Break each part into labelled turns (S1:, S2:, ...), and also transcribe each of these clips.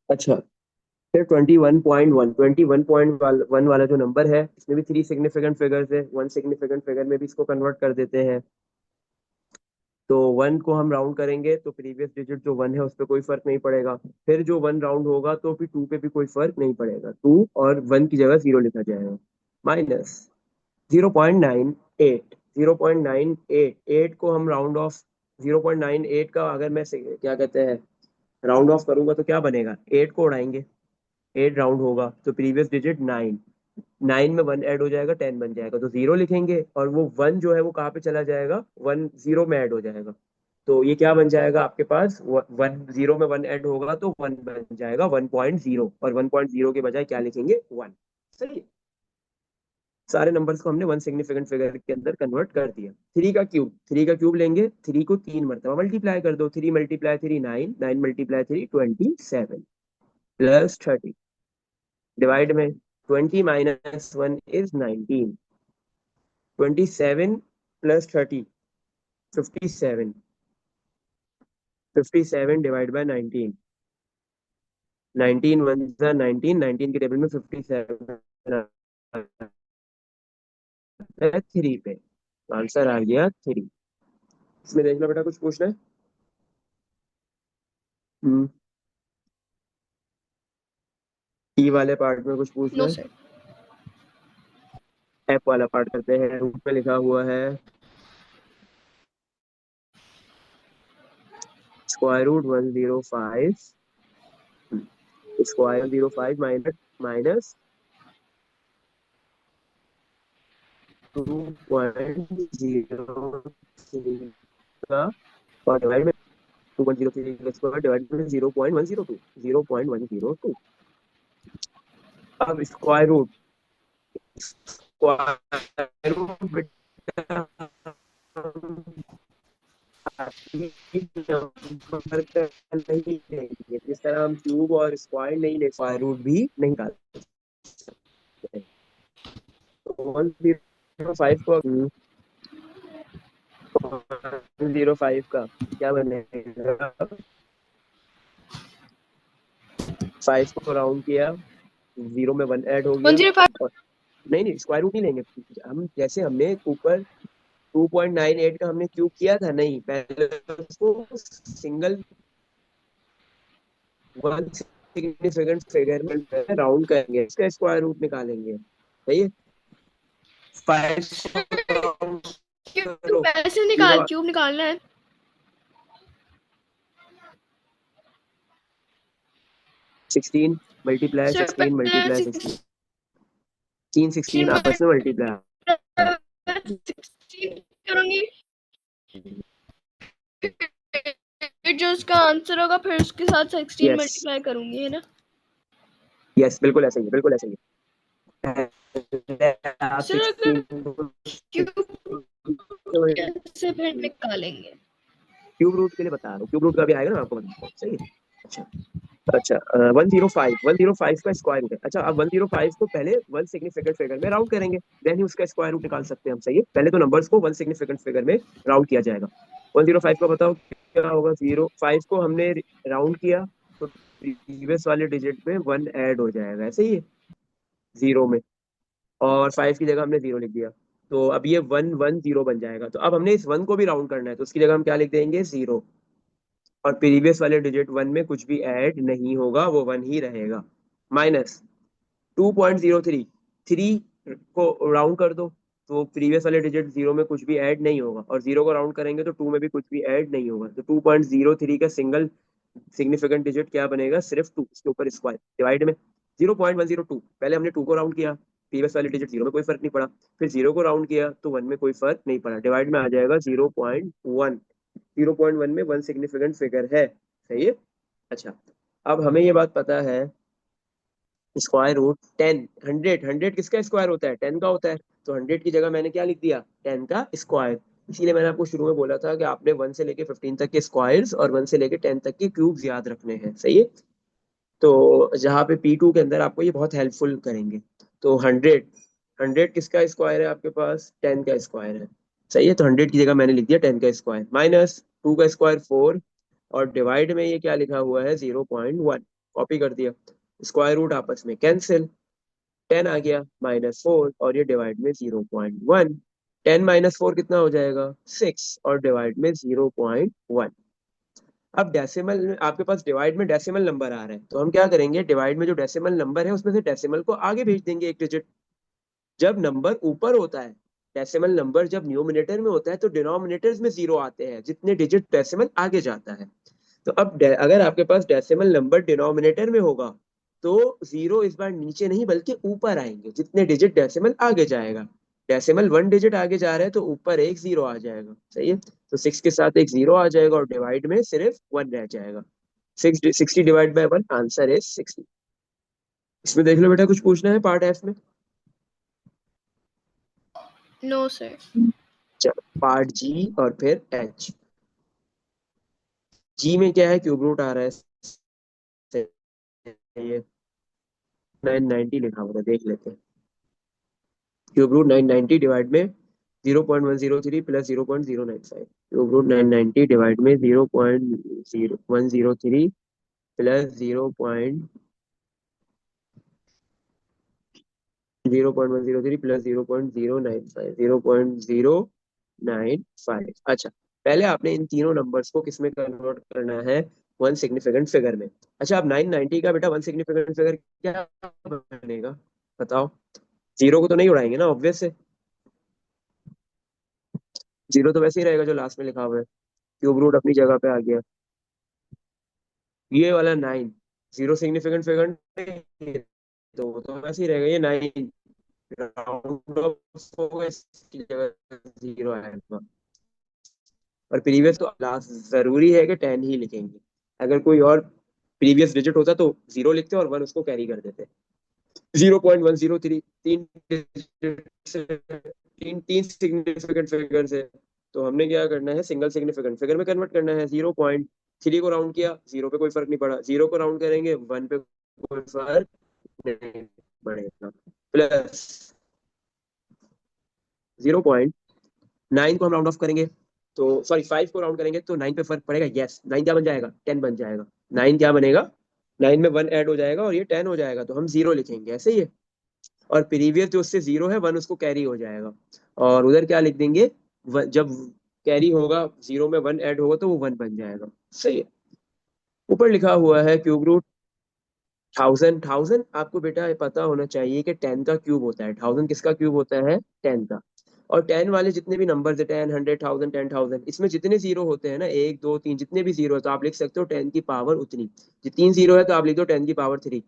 S1: अच्छा, फिर 21.1, 21.1 वाला जो नंबर है, इसमें भी थ्री सिग्निफिकेंट फिगर्स है, वन सिग्निफिकेंट फिगर में भी इसको कन्वर्ट कर देते हैं। तो वन को हम राउंड करेंगे तो प्रीवियस डिजिट जो वन है उस पर कोई फर्क नहीं पड़ेगा। फिर जो वन राउंड होगा तो फिर टू पे भी कोई फर्क नहीं पड़ेगा, टू और वन की जगह जीरो लिखा जाएगा। माइनस 0.98, 0.98, एट को हम राउंड ऑफ, 0.98 का अगर मैं क्या कहते हैं राउंड ऑफ करूंगा तो क्या बनेगा, एट को उड़ाएंगे, एट राउंड होगा तो प्रीवियस डिजिट नाइन, नाइन में वन ऐड हो जाएगा, टेन बन जाएगा, तो जीरो लिखेंगे और वो वन जो है वो कहाँ पे चला जाएगा, वन जीरो में ऐड हो जाएगा। तो ये क्या बन जाएगा आपके पास, वन जीरो में वन ऐड होगा तो वन बन जाएगा 1.0, और 1.0 के बजाय क्या लिखेंगे, वन। सही है। सारे नंबर्स को हमने वन सिग्निफिकेंट फिगर के अंदर कन्वर्ट कर दिया। थ्री का क्यूब, थ्री का क्यूब लेंगे, थ्री को तीन मरतबा मल्टीप्लाई कर दो, three multiply three nine, nine multiply three 27 plus 30, divide में 20 minus one is 19, 27 plus 30, 57, 57 divide by 19, 19 one जा 19, 19 के टेबल में 57 थ्री पे, आंसर आ गया थ्री। इसमें देख लो बेटा, कुछ पूछना है? हम्म, ई वाले पार्ट में कुछ पूछना
S2: नो
S1: है?
S2: सर।
S1: एफ वाला पार्ट करते हैं, ऊपर लिखा हुआ है square root 105, square 105 minus minus 2.03 का, और डिवाइड में 2.03 का स्क्वायर डिवाइड में 0.102, 0.102। अब स्क्वायर रूट बेटा नंबर का नहीं लेंगे, जिस तरह हम क्यूब और स्क्वायर नहीं ले, स्क्वायर रूट भी नहीं डाल सकते। तो 105 को 105 का क्या बनेगा, फाइव को राउंड किया, जीरो में वन ऐड हो
S2: वन
S1: गया,
S2: जीरो फाइव
S1: और नहीं नहीं स्क्वायर रूट नहीं लेंगे। हम जैसे हमने ऊपर 2.98 का हमने क्यूब किया था, नहीं पहले उसको सिंगल वन सिग्निफिकेंट फिगर में राउंड करेंगे, इसका स्क्वायर रूट निकालेंगे। सही है। फाइव को राउंड करो,
S2: पैसे निकाल
S1: जीरो,
S2: क्यूब निकालना है।
S1: 16 मल्टीप्लाई
S2: सर
S1: 16
S2: पहले
S1: मल्टीप्लाई 16, 16 16 आपस में मल्टीप्लाई।
S2: 16 करूंगी, फिर जो उसका आंसर होगा फिर उसके साथ 16
S1: यस,
S2: मल्टीप्लाई करूंगी, है ना?
S1: यस बिल्कुल ऐसा ही है, बिल्कुल ऐसा ही है। पहले आप
S2: सर अगर
S1: 16
S2: क्यूब कैसे फिर निकालेंगे?
S1: क्यूब रूट के लिए बता रहा हूँ, क्यूब रूट का भी आएगा ना, आपको बताता हूँ। सही है। अच्छा, अच्छा 105, 105 का स्क्वायर रूट है। अच्छा, अब 105 को पहले वन सिग्निफिकेंट फिगर में राउंड करेंगे, देन ही उसका स्क्वायर रूट निकाल सकते हैं हम। सही है, पहले तो नंबर्स को वन सिग्निफिकेंट फिगर में राउंड किया जाएगा। 105 का बताओ क्या होगा, जीरो, फाइव को हमने राउंड किया तो प्रीवियस वाले डिजिट में वन ऐड हो जाएगा, ऐसे ही है, जीरो में, और फाइव की जगह हमने जीरो लिख दिया, तो अब ये 110 बन जाएगा। तो अब हमने इस वन को भी राउंड करना है तो उसकी जगह हम क्या लिख देंगे, जीरो, और प्रीवियस वाले डिजिट वन में कुछ भी ऐड नहीं होगा, वो वन ही रहेगा। माइनस 2.03, थ्री को राउंड कर दो तो प्रीवियस वाले डिजिट जीरो में कुछ भी ऐड नहीं होगा, और जीरो को राउंड करेंगे तो टू में भी कुछ भी ऐड नहीं होगा, तो 2.03 का सिंगल सिग्निफिकेंट डिजिट क्या बनेगा, सिर्फ टू, इसके ऊपर स्क्वायर, डिवाइड में 0.102। पहले हमने टू को राउंड किया, प्रीवियस वाले डिजिट जीरो में कोई फर्क नहीं पड़ा, फिर जीरो को राउंड किया तो वन में कोई फर्क नहीं पड़ा, डिवाइड में आ जाएगा 0.1, 0.1 में वन सिग्निफिकेंट फिगर है। सही है। अच्छा, अब हमें ये बात पता है, स्क्वायर रूट 10, 100, 100 किसका स्क्वायर होता है, 10 का होता है, तो 100 की जगह मैंने क्या लिख दिया, 10 का स्क्वायर। इसीलिए मैंने आपको शुरू में बोला था कि आपने 1 से लेके 15 तक के स्क्वायर्स और 1 से लेके 10 तक के क्यूब्स याद रखने हैं। सही है। तो जहाँ पे P2 के अंदर आपको ये बहुत हेल्पफुल करेंगे। तो 100, 100 किसका स्क्वायर है आपके पास, 10 का स्क्वायर है। सही है, तो 100 की जगह मैंने लिख दिया 10 का स्क्वायर, माइनस टू का स्क्वायर 4, और डिवाइड में ये क्या लिखा हुआ है, 0.1, कॉपी कर दिया, स्क्वायर रूट आपस में कैंसिल, 10 आ गया -4 और ये डिवाइड में 0.1, 10 -4 कितना हो जाएगा 6 और डिवाइड में 0.1। अब डेसिमल में आपके पास डिवाइड में डेसिमल नंबर आ रहा है, तो हम क्या करेंगे, डिवाइड में जो डेसिमल नंबर है उसमें से डेसिमल को आगे भेज देंगे एक डिजिट। जब नंबर ऊपर होता है, डेसिमल नंबर जब न्यूमिनेटर में होता है तो डिनोमिनेटर्स में जीरो आते हैं जितने डिजिट डेसिमल आगे जाता है। तो अब अगर आपके पास डेसिमल नंबर डिनोमिनेटर में होगा तो जीरो इस बार नीचे नहीं बल्कि ऊपर आएंगे जितने डिजिट डेसिमल आगे जाएगा। डेसिमल 1 डिजिट आगे जा रहा है तो ऊपर एक जीरो आ जाएगा, सही है। तो 6 के साथ एक जीरो आ जाएगा और डिवाइड में सिर्फ 1 रह जाएगा। 60 डिवाइड बाय 1, आंसर इज 60। इसमें देख लो बेटा, कुछ पूछना है पार्ट एफ में?
S2: No sir.
S1: चलो पार्ट जी और फिर एच। जी में क्या है, क्यूब रूट आ रहा है, ये 990 लिखा हुआ है, देख लेते हैं। क्यूब रूट 990 डिवाइड में 0.103 प्लस 0.095, क्यूब रूट 990 डिवाइड में 0.0103 प्लस 0.103 प्लस 0.095, 0.095। अच्छा, पहले आपने इन तीनों नंबर्स को किस में कन्वर्ट करना है, वन सिग्निफिकेंट फिगर में। अच्छा, अब 990 का बेटा वन सिग्निफिकेंट फिगर क्या बनेगा, बताओ। जीरो को तो नहीं उड़ाएंगे ना, ऑब्वियस है। जीरो तो वैसे ही रहेगा जो लास्ट में लिखा हुआ है, क्यूब रूट अपनी जगह पे आ गया। ये वाला 9 जीरो सिग्निफिकेंट फिगर नहीं है, तो वो तो वैसे ही रहेगा, ये 9 राउंड ऑफ होगा, इसकी जगह जीरो आएगा। और प्रीवियस तो लास्ट जरूरी है कि 10 ही लिखेंगे। अगर कोई और प्रीवियस डिजिट होता तो जीरो लिखते और वन उसको कैरी कर देते। 0.103, तीन digit से तीन तीन सिग्निफिकेंट फिगर है, तो हमने क्या करना है, सिंगल सिग्निफिकेंट फिगर में कन्वर्ट करना है। 0.3 को राउंड किया, जीरो पे कोई फर्क नहीं पड़ा, जीरो को राउंड करेंगे वन पे कोई फर्क नहीं पड़ेगा, प्लस 0.9 को हम राउंड ऑफ करेंगे, तो सॉरी 5 को राउंड करेंगे तो 9 पे फर्क पड़ेगा, यस 9 क्या बन जाएगा, 10 बन जाएगा। 9 क्या बनेगा, 9 में 1 ऐड हो जाएगा और ये 10 हो जाएगा, तो हम जीरो लिखेंगे, ऐसे ही है। और प्रीवियस जो उससे जीरो है वन उसको कैरी हो जाएगा, और उधर क्या लिख देंगे, जब कैरी होगा जीरो में वन ऐड होगा तो वो वन बन जाएगा, सही है। ऊपर लिखा हुआ है क्यूब रूट 1000, 1000 आपको बेटा ये पता होना चाहिए कि 10 का क्यूब होता है। 1000 किसका क्यूब होता है, 10 का। और 10 वाले जितने भी नंबर है, 10, 100, 1000, 10,000, इसमें जितने जीरो होते हैं ना, एक दो तीन, जितने भी जीरो है तो आप लिख सकते हो 10 की पावर उतनी। जो तीन जीरो है तो आप लिख दो 10 की पावर 3।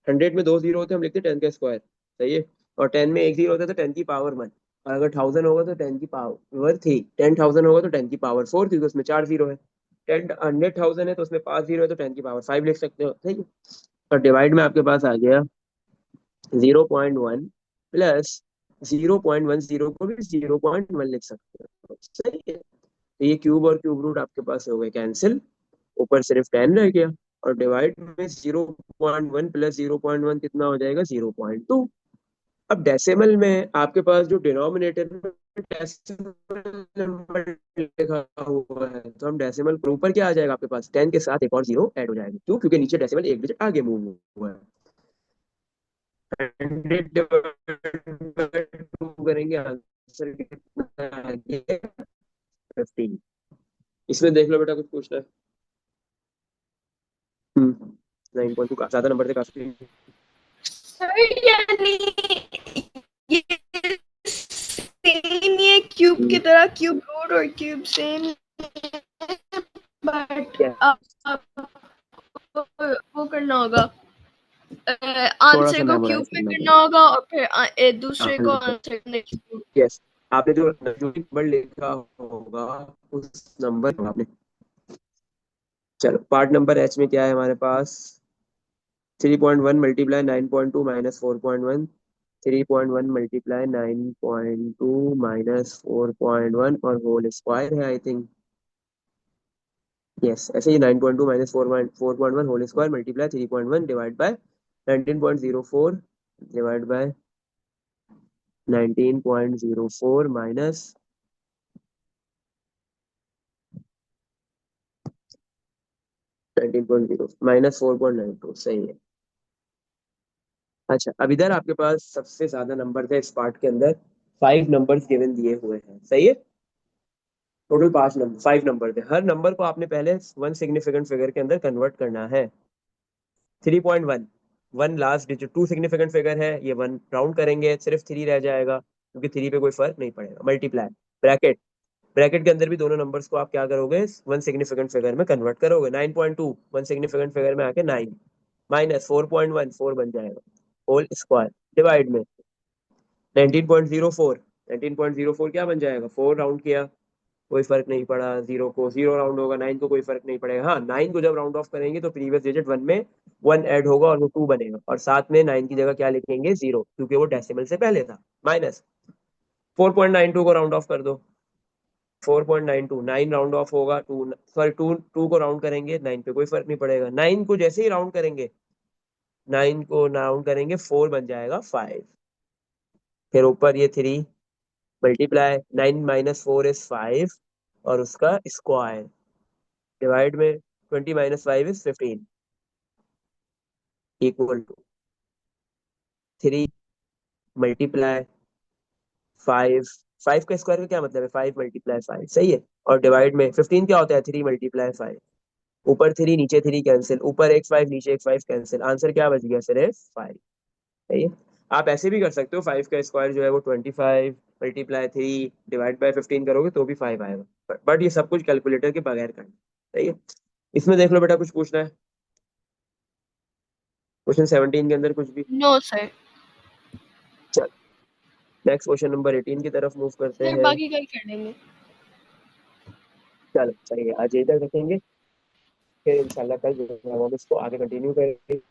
S1: 100 में दो जीरो होते हैं, हम लिखते हैं 10 का स्क्वायर, सही है। और 10 में एक जीरो होता है तो 10 की पावर 1। और अगर 1000 होगा तो 10 की पावर 3, 10,000 होगा तो 10 की पावर 4, क्योंकि उसमें चार जीरो है। 100,000 है तो उसमें पांच जीरो है, तो 10 की पावर 5 लिख सकते हो, ठीक है। और डिवाइड में आपके पास आ गया 0.1 प्लस 0.10 को भी 0.1 लिख सकते हो, सही है। तो ये क्यूब और क्यूब रूट आपके पास हो गए कैंसिल, ऊपर सिर्फ 10 रह गया। और डिवाइड में 0.1 प्लस 0.1 कितना हो जाएगा, 0.2। अब डेसिमल में आपके पास जो डिनोमिनेटर में डेसिमल नंबर लिखा हुआ है, तो हम डेसिमल पर ऊपर क्या आ जाएगा आपके पास, 10 के साथ एक और जीरो ऐड हो जाएगा, क्यों, क्योंकि नीचे डेसिमल एक डिजिट आगे मूव हुआ है। 100 डिवाइड बाय 2 करेंगे, आंसर कितना आ गया, 15। इसमें देख लो बेटा, कुछ पूछना है? 9.2 का ज्यादा नंबर थे काफी।
S2: सर यानी ये सेम, ये क्यूब की तरह क्यूब रूट और क्यूब सेम, बट आपको वो करना होगा,
S1: थोड़ा सा
S2: आंसर को क्यूब
S1: मेमोराइज
S2: में
S1: करना
S2: करना होगा और फिर दूसरे को
S1: पड़ेगा।
S2: आंसर में क्यूब।
S1: यस, आपने जो नंबर लिखा होगा उस नंबर आपने। चलो पार्ट नंबर एच में क्या है हमारे पास, 3.1 मल्टीप्लाई 9.2 माइनस 4.1, 3.1 मल्टीप्लाई 9.2 माइनस 4.1 और होल स्क्वायर है, आई थिंक। यस, ऐसे ही 9.2 minus 4.1 whole square multiply 3.1 divide by 19.04 divide by 19.04 minus, 19.0 minus 4.92 सही है। अच्छा, अब इधर आपके पास सबसे ज्यादा नंबर थे इस पार्ट के अंदर, 5 नंबर्स गिवन दिए हुए हैं, सही है। टोटल 5 नंबर, 5 नंबर थे, हर नंबर को आपने पहले वन सिग्निफिकेंट फिगर के अंदर कन्वर्ट करना है। 3.1, one last digit, two significant figure है, ये वन राउंड करेंगे सिर्फ 3 रह जाएगा, क्योंकि 3 पे कोई फर्क नहीं पड़ेगा। मल्टीप्लाई, ब्रैकेट, ब्रैकेट के अंदर भी दोनों नंबर्स को आप क्या करोगे, वन सिग्निफिकेंट फिगर में कन्वर्ट करोगे। 9.2 वन सिग्निफिकेंट फिगर में आके 9, माइनस 4.1 4 बन जाएगा, होल स्क्वायर, डिवाइड में 19.04, 19.04 क्या बन जाएगा, 4 राउंड किया, कोई फर्क नहीं पड़ा, जीरो को जीरो राउंड होगा, 9 को कोई फर्क नहीं पड़ेगा। हाँ, 9 को जब राउंड ऑफ करेंगे तो प्रीवियस डिजिट 1 में 1 ऐड होगा और वो 2 बनेगा, और साथ में 9 की जगह क्या लिखेंगे, 0, क्योंकि वो डेसिमल से पहले था। माइनस 4.92 को राउंड ऑफ कर दो, 4.92, 9 राउंड ऑफ होगा, 2 सॉरी 2 2 को राउंड करेंगे, 9 पे कोई फर्क नहीं पड़ेगा। 9 को जैसे ही राउंड करेंगे, 9 को राउंड करेंगे 4 बन जाएगा 5, फिर ऊपर ये 3, मल्टीप्लाई 9 माइनस 4 इज 5, और उसका स्क्वायर, डिवाइड में 20 minus 5 is 15, equal to 3 multiply 5, 5 का स्क्वायर का क्या मतलब है, 5 मल्टीप्लाई 5, सही है, और डिवाइड में 15 क्या होता है, 3 मल्टीप्लाई 5, ऊपर 3 नीचे 3 कैंसिल, ऊपर एक 5 नीचे एक 5 कैंसिल, आंसर क्या बच गया, सिर्फ 5, सही है। आप ऐसे भी कर सकते हो, 5 का स्क्वायर जो है वो 25 मल्टीप्लाई 3 डिवाइड बाय 15 करोगे तो भी 5 आएगा, बट ये सब कुछ कैलकुलेटर के बगैर करना, सही है। इसमें देख लो बेटा, कुछ पूछना है, क्वेश्चन 17 के अंदर कुछ भी।
S2: No sir.
S1: चल, नेक्स्ट क्वेश्चन नंबर 18 की तरफ मूव करते
S2: सर
S1: हैं।
S2: बाकी कल कर लेंगे।
S1: चलो सही है, आज इधर रखेंगे, फिर इंशाल्लाह कल जो है हम इसको आगे कंटिन्यू करेंगे।